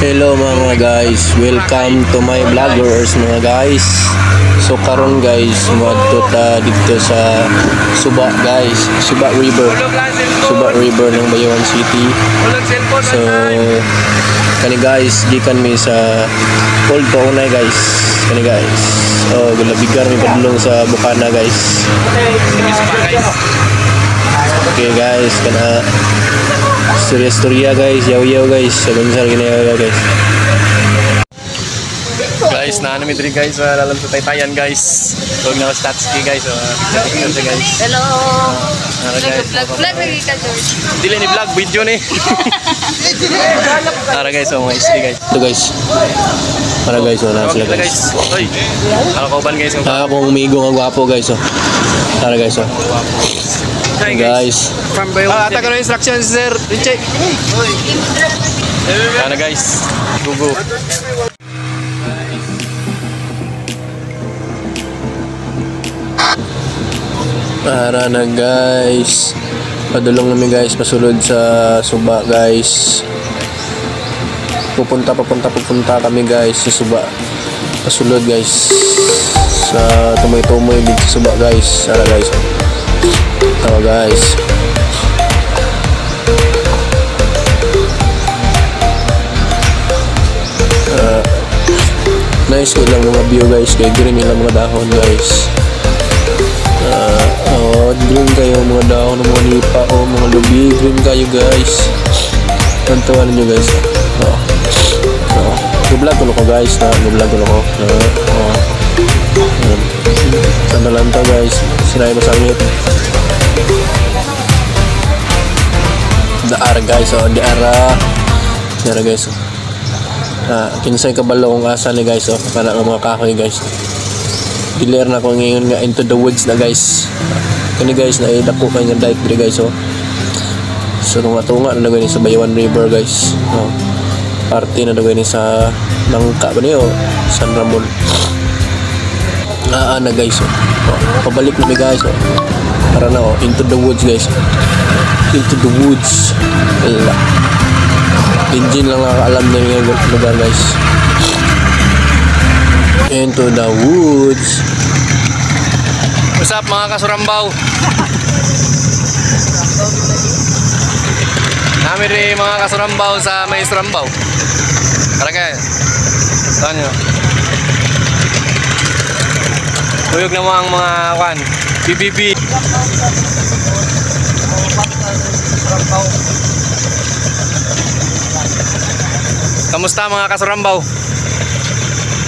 Hello mga guys, welcome to my vloggers mga guys. So karon guys, muadto ta dito sa Suba guys, Suba River ng Bayawan City. So kani guys, gikan mi sa Old Paunay guys. Kani guys. Oh, gulabigar mi padulong sa Bukana guys. Okay guys, kana storya guys, yaw guys, sagunsar ginayaw guys. Guys, naano mi diri guys, lalam sa Taytayan guys. Tog na Statski guys, picture guys. Hello. Vlog lagi ka George. Dili ni vlog, video ni. Ara guys, mga isli guys. Ito guys. Para guys, wala sila guys. Oy. Ara kauban guys. Akong umigo nga gwapo guys. Para guys. Hi guys. Ata ka na instructions sir. Check. Ano guys? Gugu. Para na guys. Padulong namin guys pasulod sa Suba guys. Pupunta kami guys sa Suba. Pasulod guys sa tumoy-tumoy dito sa Suba guys. Para guys. Tawa guys. Nice ko lang mga view guys. Kaya green nilang mga dahon guys. Green kayo mga dahon ng mga lipa o mga lubi. Green kayo guys. Tantuan nyo guys. Nag-vlog ko guys. Nag-vlog ko. Sandalan to guys. Sinay masangit. Daara guys. Daara guys. Kinsay kabalo kong asa ni guys. Para ng mga kahoy guys. Diler na ko ngayon nga into the woods na guys. Kani guys na idako kay nga dike diri guys. So tunga na gani sa Bayawan River guys. Party na gani sa Langka ba niyo? San Ramon. Na guys. Pabalik na guys. Para na into the woods guys. Into the woods. Engine lang nakakaalam na yung lugar guys. Into the woods. What's up mga kasurambaw? Namin rin mga kasurambaw sa may surambaw. Tara kayo. Saan nyo? Tuyog na ang mga kwan. BBB. Kamusta mga kasurambaw?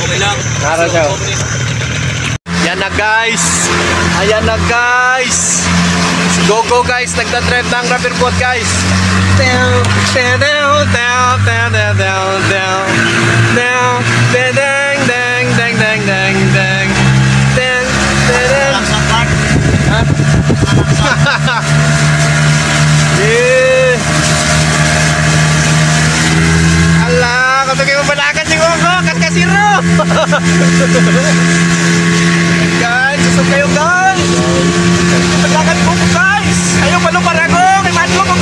Okay lang. Nara siya. Yan na guys. Ayan na guys. Go guys. Nagda-drive ng rubber boat guys. Down. Yeah. Ala, kung kayo mabalakan si Gogo, kaskasiro. Guys, susok kayo guys. Mabalakan ko guys. Ayaw pa nung parago, kay Madlo ko.